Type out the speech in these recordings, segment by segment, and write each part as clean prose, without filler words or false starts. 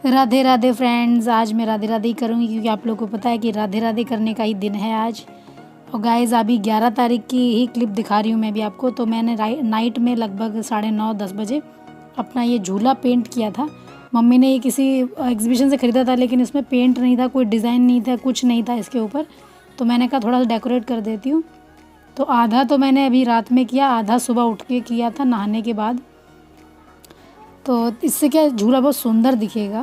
Radhe Radhe friends. आज मैं राधे राधे ही करूँगी क्योंकि आप लोगों को पता है कि राधे राधे करने का ही दिन है आज। और गाइज़ अभी 11 तारीख की ही क्लिप दिखा रही हूँ मैं भी आपको। तो मैंने नाइट में लगभग 9:30-10 बजे अपना ये झूला पेंट किया था। मम्मी ने ये किसी एग्जीबिशन से ख़रीदा था, लेकिन इसमें पेंट नहीं था, कोई डिज़ाइन नहीं था, कुछ नहीं था इसके ऊपर। तो मैंने कहा थोड़ा सा डेकोरेट कर देती हूँ। तो आधा तो मैंने अभी रात में किया, आधा सुबह उठ के किया था नहाने के बाद। तो इससे क्या झूला बहुत सुंदर दिखेगा।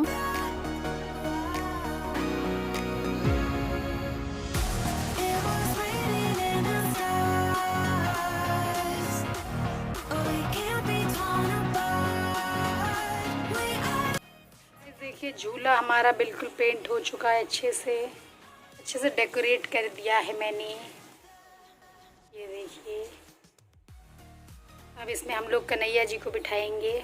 देखिए झूला हमारा बिल्कुल पेंट हो चुका है, अच्छे से डेकोरेट कर दिया है मैंने। ये देखिए अब इसमें हम लोग कन्हैया जी को बिठाएंगे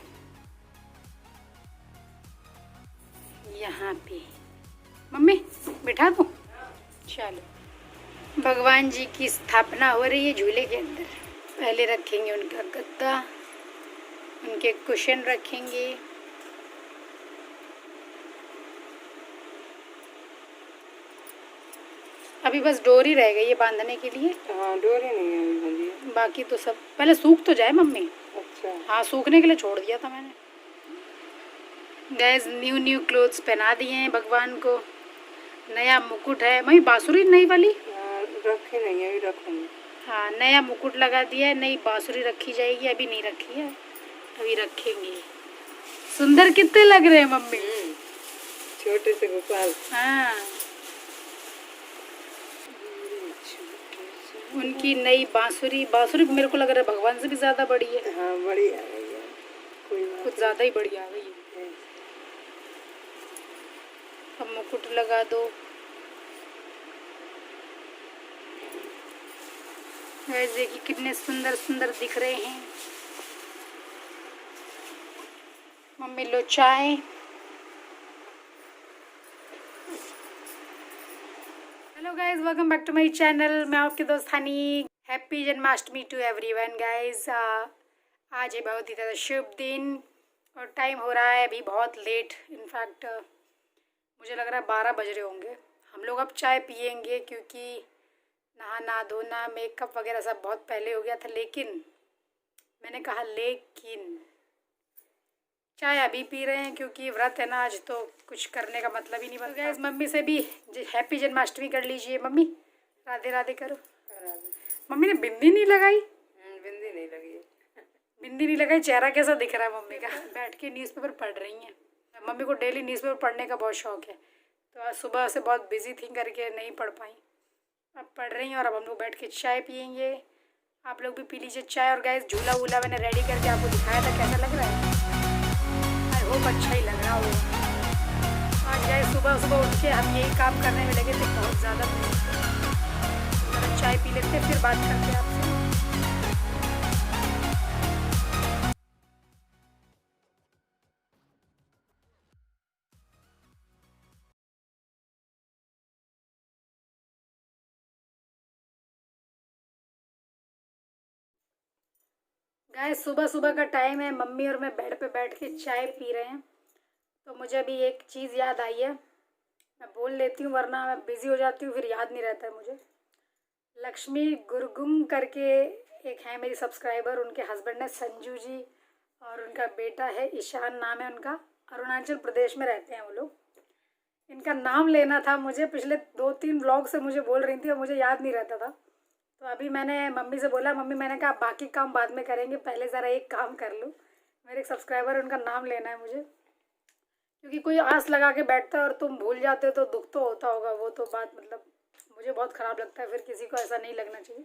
यहाँ पे। मम्मी बिठा दूँ? चलो, भगवान जी की स्थापना हो रही है झूले के अंदर। पहले रखेंगे उनका गद्दा, उनके कुशन रखेंगे। अभी बस डोरी रह गई है बांधने के लिए। हाँ, डोरी नहीं है अभी बंधी। बाकी तो सब पहले सूख तो जाए मम्मी। अच्छा। हाँ, सूखने के लिए छोड़ दिया था मैंने। गैस न्यू क्लोथ्स पहना दिए हैं भगवान को। नया मुकुट है। मम्मी बांसुरी नई वाली रखी नहीं है, अभी रखूंगी। हाँ, नया मुकुट लगा दिया है, नई बांसुरी रखी जाएगी। अभी नहीं रखी है, अभी रखेंगे। सुंदर कितने लग रहे हैं मम्मी। छोटे से गोपाल। हाँ, उनकी नई बांसुरी मेरे को लग रहा है भगवान से भी ज्यादा बड़ी है। हाँ, बड़ी आ गई है, कोई बात कुछ ज्यादा ही बड़ी आ गई है। अब मुकुट लगा दो। वैसे कि कितने सुंदर सुंदर दिख रहे हैं। मम्मी लो चाय। Hello guys, welcome back to my channel. मैं आपकी दोस्त Honey. Happy Janmashtami to everyone guys. आज है बहुत ही ज़्यादा शुभ दिन और टाइम हो रहा है अभी बहुत लेट। इनफैक्ट मुझे लग रहा है 12 बज रहे होंगे। हम लोग अब चाय पियेंगे क्योंकि नहाना धोना मेकअप वगैरह सब बहुत पहले हो गया था। लेकिन चाय अभी पी रहे हैं क्योंकि व्रत है ना आज, तो कुछ करने का मतलब ही नहीं बनता। गाइस मम्मी से भी हैप्पी जन्माष्टमी कर लीजिए। मम्मी राधे राधे करो। मम्मी ने बिंदी नहीं लगाई। बिंदी नहीं लगी। बिंदी नहीं लगाई। चेहरा कैसा दिख रहा है मम्मी का। बैठ के न्यूज़पेपर पढ़ रही हैं। मम्मी को डेली न्यूज़पेपर पढ़ने का बहुत शौक है, तो आज सुबह से बहुत बिजी थी करके नहीं पढ़ पाई। अब पढ़ रही हैं और अब हम लोग बैठ के चाय पियेंगे। आप लोग भी पी लीजिए चाय। और गाइस झूला वूला मैंने रेडी करके आपको दिखाया था, कैसा लग रहा है? आई होप अच्छा ही लग रहा हो। आज गाइस सुबह उठ के हम यही काम करने में लगे थे, बहुत ज़्यादा। चाय पी लेते फिर बात करते हैं आपसे। गाइस सुबह का टाइम है, मम्मी और मैं बेड पे बैठ के चाय पी रहे हैं। तो मुझे अभी एक चीज़ याद आई है, मैं बोल लेती हूँ वरना मैं बिज़ी हो जाती हूँ, फिर याद नहीं रहता है मुझे। लक्ष्मी गुरगुम करके एक है मेरी सब्सक्राइबर, उनके हस्बैंड है संजू जी और उनका बेटा है ईशान, नाम है उनका। अरुणाचल प्रदेश में रहते हैं वो लोग। इनका नाम लेना था मुझे, पिछले 2-3 व्लॉग से मुझे बोल रही थी और मुझे याद नहीं रहता था। तो अभी मैंने मम्मी से बोला, मम्मी मैंने कहा बाकी काम बाद में करेंगे, पहले ज़रा एक काम कर लूँ। मेरे एक सब्सक्राइबर है, उनका नाम लेना है मुझे, क्योंकि कोई आस लगा के बैठता है और तुम भूल जाते हो तो दुख तो होता होगा। वो तो बात मतलब मुझे बहुत ख़राब लगता है, फिर किसी को ऐसा नहीं लगना चाहिए।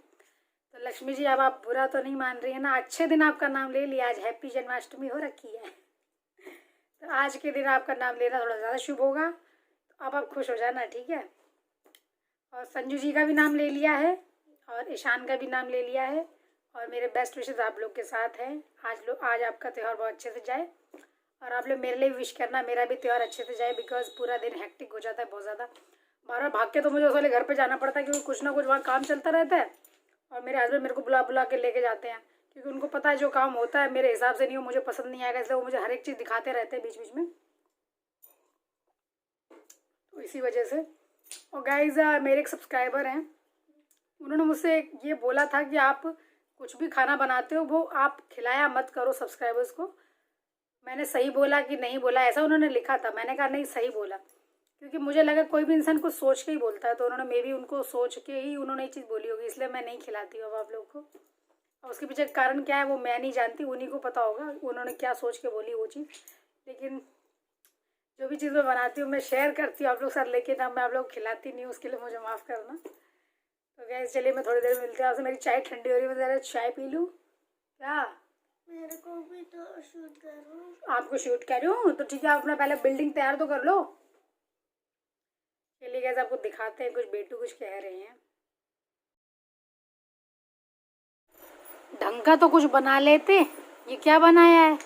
तो लक्ष्मी जी अब आप बुरा तो नहीं मान रही है ना? अच्छे दिन आपका नाम ले लिया, आज हैप्पी जन्माष्टमी हो रखी है। तो आज के दिन आपका नाम लेना थोड़ा ज़्यादा शुभ होगा, तो अब आप खुश हो जाना, ठीक है? और संजू जी का भी नाम ले लिया है और ईशान का भी नाम ले लिया है और मेरे बेस्ट विशेस आप लोग के साथ हैं। आज आपका त्यौहार बहुत अच्छे से जाए और आप लोग मेरे लिए विश करना मेरा भी त्यौहार अच्छे से जाए, बिकॉज पूरा दिन हेक्टिक हो जाता है बहुत ज़्यादा। बार भाग के तो मुझे उस वाले घर पे जाना पड़ता है क्योंकि कुछ ना कुछ वहाँ काम चलता रहता है और मेरे हस्बैंड मेरे को बुला के लेके जाते हैं, क्योंकि उनको पता है जो काम होता है मेरे हिसाब से नहीं हो, मुझे पसंद नहीं आएगा, इसलिए वो मुझे हर एक चीज़ दिखाते रहते हैं बीच बीच में। तो इसी वजह से। और गाइज मेरे एक सब्सक्राइबर हैं, उन्होंने मुझसे ये बोला था कि आप कुछ भी खाना बनाते हो वो आप खिलाया मत करो सब्सक्राइबर्स को। मैंने सही बोला कि नहीं बोला, ऐसा उन्होंने लिखा था। मैंने कहा नहीं, सही बोला, क्योंकि मुझे लगा कोई भी इंसान कुछ सोच के ही बोलता है, तो उन्होंने मे भी उनको सोच के ही उन्होंने ये चीज़ बोली होगी, इसलिए मैं नहीं खिलाती हूँ अब आप लोग को। और उसके पीछे कारण क्या है वो मैं नहीं जानती, उन्हीं को पता होगा उन्होंने क्या सोच के बोली वो चीज़। लेकिन जो भी चीज़ मैं बनाती हूँ मैं शेयर करती हूँ आप लोग के साथ, लेकिन अब मैं आप लोग खिलाती नहीं हूँ, उसके लिए मुझे माफ़ करना। तो गैस चलिए मैं थोड़ी देर में मिलती हूँ आपसे। मेरी चाय ठंडी हो रही है, मैं ज़रा चाय पी लूँ। क्या मेरे को भी तो शूट करो। आपको शूट करूँ तो ठीक है, आप अपना पहले बिल्डिंग तैयार तो कर लो। चलिए गैस आपको दिखाते हैं, कुछ बेटू कुछ कह रहे हैं। ढंग का तो कुछ बना लेते, ये क्या बनाया है?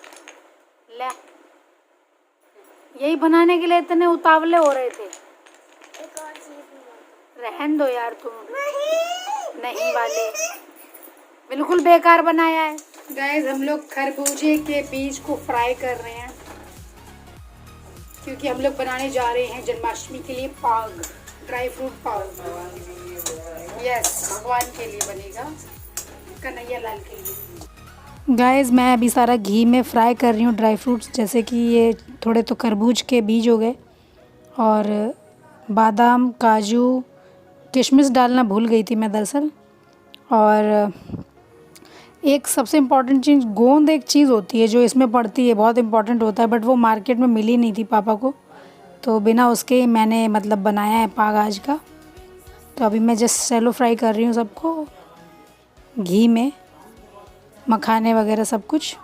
ले, यही बनाने के लिए इतने उतावले हो रहे थे। एक और चीज बना। रहन दो यार तुम, नहीं वाले बिल्कुल बेकार बनाया है। गाइस हम लोग खरबूजे के बीज को फ्राई कर रहे हैं, क्योंकि हम लोग बनाने जा रहे हैं जन्माष्टमी के लिए पाग, ड्राई फ्रूट पाग। यस, भगवान के लिए बनेगा, कन्हैया लाल के लिए। गाइस मैं अभी सारा घी में फ्राई कर रही हूँ ड्राई फ्रूट्स, जैसे कि ये थोड़े तो खरबूज के बीज हो गए, और बादाम, काजू, किशमिश डालना भूल गई थी मैं दरअसल। और एक सबसे इम्पॉर्टेंट चीज़, गोंद एक चीज़ होती है जो इसमें पड़ती है, बहुत इम्पॉर्टेंट होता है, बट वो मार्केट में मिली नहीं थी पापा को, तो बिना उसके ही मैंने मतलब बनाया है पाग आज का। तो अभी मैं जस्ट शैलो फ्राई कर रही हूँ सबको घी में, मखाने वगैरह सब कुछ।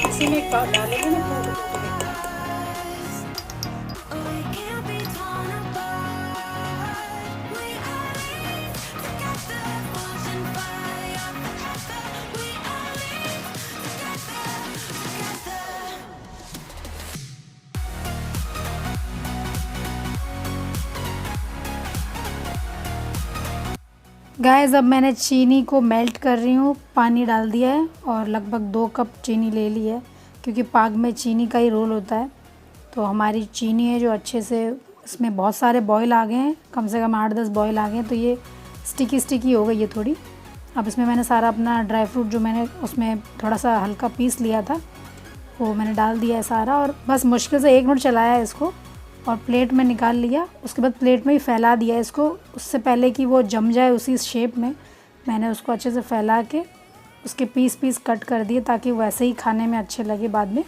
इसी में एक पाव डालेंगे ना गाइस। अब मैंने चीनी को मेल्ट कर रही हूँ, पानी डाल दिया है और लगभग 2 कप चीनी ले ली है, क्योंकि पाग में चीनी का ही रोल होता है। तो हमारी चीनी है जो अच्छे से, इसमें बहुत सारे बॉयल आ गए हैं, कम से कम 8-10 बॉयल आ गए हैं, तो ये स्टिकी स्टिकी हो गई है थोड़ी। अब इसमें मैंने सारा अपना ड्राई फ्रूट जो मैंने उसमें थोड़ा सा हल्का पीस लिया था वो मैंने डाल दिया है सारा, और बस मुश्किल से 1 मिनट चलाया है इसको और प्लेट में निकाल लिया। उसके बाद प्लेट में ही फैला दिया इसको, उससे पहले कि वो जम जाए उसी शेप में मैंने उसको अच्छे से फैला के उसके पीस पीस कट कर दिए, ताकि वैसे ही खाने में अच्छे लगे बाद में।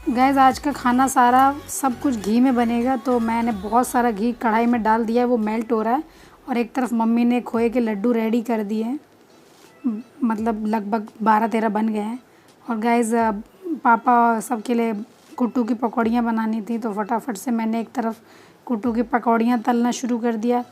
गैस आज का खाना सारा सब कुछ घी में बनेगा, तो मैंने बहुत सारा घी कढ़ाई में डाल दिया है, वो मेल्ट हो रहा है। और एक तरफ मम्मी ने खोए के लड्डू रेडी कर दिए हैं, मतलब लगभग 12-13 बन गए हैं। और गाइस पापा सबके लिए कुट्टू की पकौड़ियाँ बनानी थी, तो फटाफट से मैंने एक तरफ कुट्टू की पकौड़ियाँ तलना शुरू कर दिया।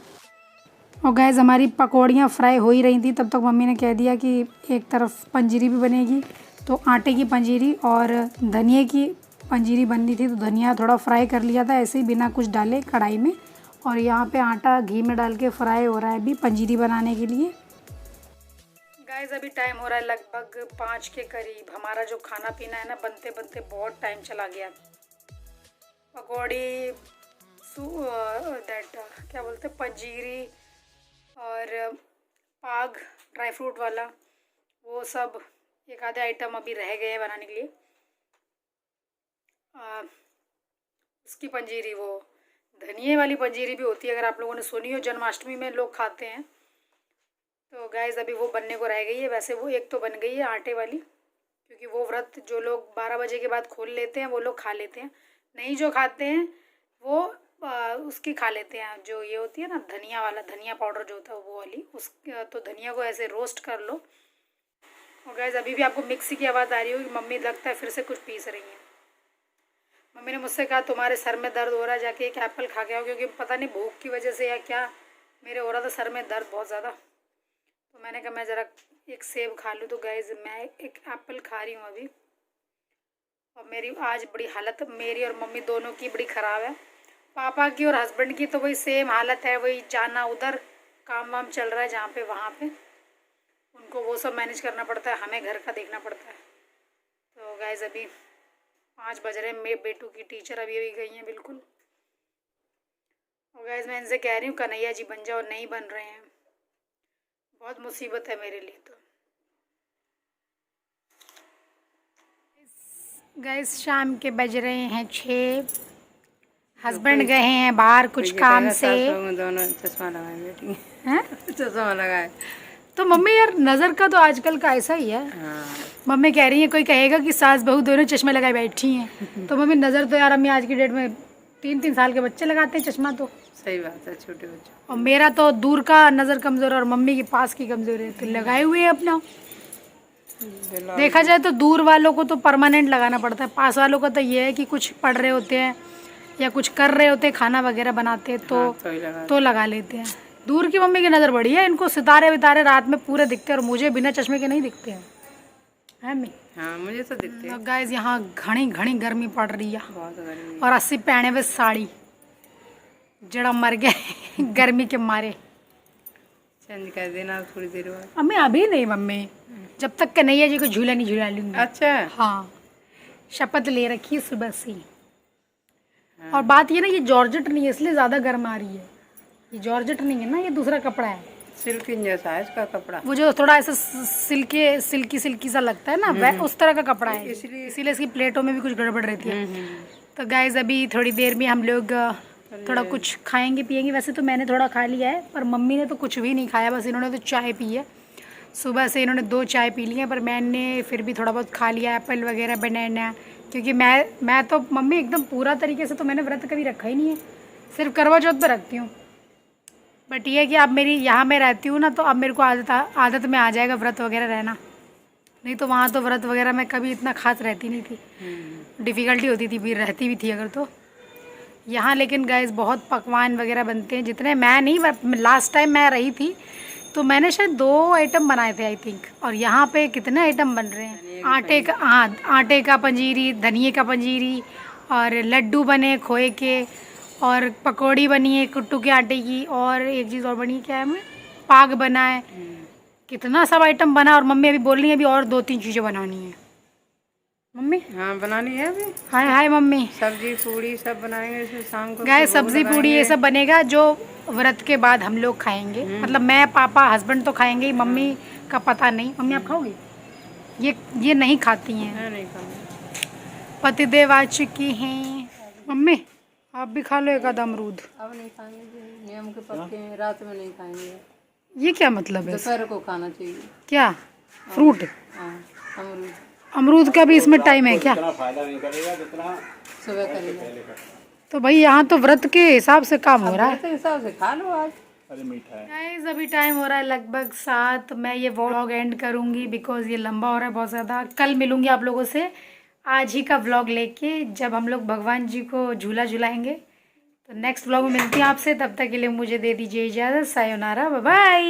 और गाइस हमारी पकौड़ियाँ फ्राई हो ही रही थी, तब तक मम्मी ने कह दिया कि एक तरफ पंजीरी भी बनेगी, तो आटे की पंजीरी और धनिया की पंजीरी बननी थी, तो धनिया थोड़ा फ्राई कर लिया था ऐसे ही बिना कुछ डाले कढ़ाई में। और यहाँ पे आटा घी में डाल के फ्राई हो रहा है अभी पंजीरी बनाने के लिए। गाइस अभी टाइम हो रहा है लगभग 5 के करीब। हमारा जो खाना पीना है ना, बनते बनते बहुत टाइम चला गया। पकौड़ी दैट क्या बोलते हैं, पंजीरी और पाग ड्राई फ्रूट वाला, वो सब एक आधे आइटम अभी रह गए हैं बनाने के लिए। उसकी पंजीरी, वो धनिए वाली पंजीरी भी होती है, अगर आप लोगों ने सुनी हो, जन्माष्टमी में लोग खाते हैं। तो गाइस अभी वो बनने को रह गई है। वैसे वो एक तो बन गई है आटे वाली, क्योंकि वो व्रत जो लोग 12 बजे के बाद खोल लेते हैं वो लोग खा लेते हैं, नहीं जो खाते हैं वो उसकी खा लेते हैं, जो ये होती है ना धनिया वाला, धनिया पाउडर जो होता है वो वाली, उस तो धनिया को ऐसे रोस्ट कर लो। और गाइस अभी भी आपको मिक्सी की आवाज़ आ रही होगी, मम्मी लगता है फिर से कुछ पीस रही हैं। मम्मी ने मुझसे कहा तुम्हारे सर में दर्द हो रहा है, जाके एक एप्पल खा के आओ, क्योंकि पता नहीं भूख की वजह से या क्या मेरे हो रहा था सर में दर्द बहुत ज़्यादा, तो मैंने कहा मैं ज़रा एक सेब खा लूँ। तो गाइस मैं एक एप्पल खा रही हूँ अभी, और मेरी आज बड़ी हालत मेरी और मम्मी दोनों की बड़ी ख़राब है। पापा की और हस्बैंड की तो वही सेम हालत है, वही जाना उधर काम वाम चल रहा है जहाँ पे वहाँ पे उनको वो सब मैनेज करना पड़ता है, हमें घर का देखना पड़ता है। तो गाइस अभी 5 बज रहे हैं, मेरे बेटू की टीचर अभी अभी गई हैं बिल्कुल। और गाइस मैं इनसे कह रही हूँ कन्हैया जी बन जाओ, नहीं बन रहे हैं, बहुत मुसीबत है मेरे लिए। तो गाइस शाम के बज रहे हैं 6, हस्बैंड गए हैं बाहर कुछ काम से। दोनों चश्मा लगाए बेटी हैं? चश्मा लगाए। तो मम्मी यार नज़र का तो आजकल का ऐसा ही है। हाँ। मम्मी कह रही है कोई कहेगा कि सास बहू दोनों चश्मे लगाए बैठी हैं, तो मम्मी नज़र तो यार अम्मी आज की डेट में 3-3 साल के बच्चे लगाते हैं चश्मा। तो सही बात है, छोटे बच्चों। और मेरा तो दूर का नज़र कमज़ोर है और मम्मी के पास की कमज़ोर है, तो लगाए हुए हैं अपना। देखा जाए तो दूर वालों को तो परमानेंट लगाना पड़ता है, पास वालों का तो ये है कि कुछ पढ़ रहे होते हैं या कुछ कर रहे होते हैं, खाना वगैरह बनाते हैं तो लगा लेते हैं। दूर की मम्मी की नज़र बड़ी है, इनको सितारे वितारे रात में पूरे दिखते हैं और मुझे बिना चश्मे के नहीं दिखते हैं, है मैं? हाँ मुझे तो दिखते हैं। गाइस यहाँ घनी घनी गर्मी पड़ रही है बहुत गर्मी और 80 पहने हुए साड़ी जड़ा मर गए गर्मी के मारे। चेंज कर देना थोड़ी देर बाद। अम्मी अभी नहीं मम्मी, जब तक कन्हैया जी को झूला नहीं झूला लूँगी। अच्छा। हाँ शपथ ले रखी है सुबह से। और बात ये ना ये जॉर्जेट नहीं है इसलिए ज़्यादा गर्म आ रही है, ये जॉर्जेट नहीं है ना, ये दूसरा कपड़ा है, सिल्की जैसा है इसका कपड़ा। वो जो थोड़ा ऐसा सिल्की सा लगता है ना, वह उस तरह का कपड़ा है, इसीलिए इसकी प्लेटों में भी कुछ गड़बड़ रहती है। तो गाइस अभी थोड़ी देर में हम लोग थोड़ा कुछ खाएंगे पिएंगे। वैसे तो मैंने थोड़ा खा लिया है, पर मम्मी ने तो कुछ भी नहीं खाया, बस इन्होंने तो चाय पी है। सुबह से इन्होंने 2 चाय पी ली है, पर मैंने फिर भी थोड़ा बहुत खा लिया, एप्पल वगैरह बनाना, क्योंकि मैं तो मम्मी एकदम पूरा तरीके से तो मैंने व्रत कभी रखा ही नहीं है, सिर्फ करवा चौथ पर रखती हूँ। बट ये है कि अब मेरी यहाँ मैं रहती हूँ ना, तो अब मेरे को आदत में आ जाएगा व्रत वगैरह रहना, नहीं तो वहाँ तो व्रत वगैरह में कभी इतना खास रहती नहीं थी, डिफ़िकल्टी होती थी, फिर रहती भी थी अगर तो। यहाँ लेकिन गाइस बहुत पकवान वगैरह बनते हैं, जितने मैं नहीं, लास्ट टाइम मैं रही थी तो मैंने शायद 2 आइटम बनाए थे आई थिंक, और यहाँ पे कितने आइटम बन रहे हैं। आटे का पंजीरी, धनिए का पंजीरी, और लड्डू बने खोए के, और पकौड़ी बनी है कुट्टू के आटे की, और एक चीज़ और बनी क्या है, मैं पाग बना है, कितना सब आइटम बना। और मम्मी अभी बोल रही है अभी और 2-3 चीज़ें बनानी है। मम्मी हाँ बनानी है अभी। हाय हाय मम्मी, सब्जी पूड़ी सब बनाएंगे इसमें शाम को। गाय सब्जी पूड़ी ये सब बनेगा जो व्रत के बाद हम लोग खाएंगे, मतलब मैं पापा हस्बैंड तो खाएंगे ही, मम्मी का पता नहीं। मम्मी आप खाओगी? ये नहीं खाती हैं, नहीं खाऊंगी। पतिदेव आ चुकी हैं। मम्मी आप भी खा लो एक आधा अमरूद। अब नहीं खाएंगे, नियम के पक्के हैं, रात में नहीं खाएंगे। ये क्या मतलब है? दोपहर को खाना चाहिए। क्या फ्रूट? हाँ अमरूद। अमरूद का भी इसमें टाइम है क्या? सुबह करेगा तो भाई यहाँ तो व्रत के हिसाब से काम हो रहा है। तो हिसाब से खा लो आज। गाइस अभी टाइम हो रहा है लगभग 7। मैं ये व्लॉग एंड करूँगी बिकॉज ये लंबा हो रहा है बहुत ज़्यादा। कल मिलूँगी आप लोगों से आज ही का व्लॉग लेके, जब हम लोग भगवान जी को झूला झुलाएंगे। तो नेक्स्ट व्लॉग में मिलती हूँ आपसे, तब तक के लिए मुझे दे दीजिए इजाज़त। Sayonara, bye bye.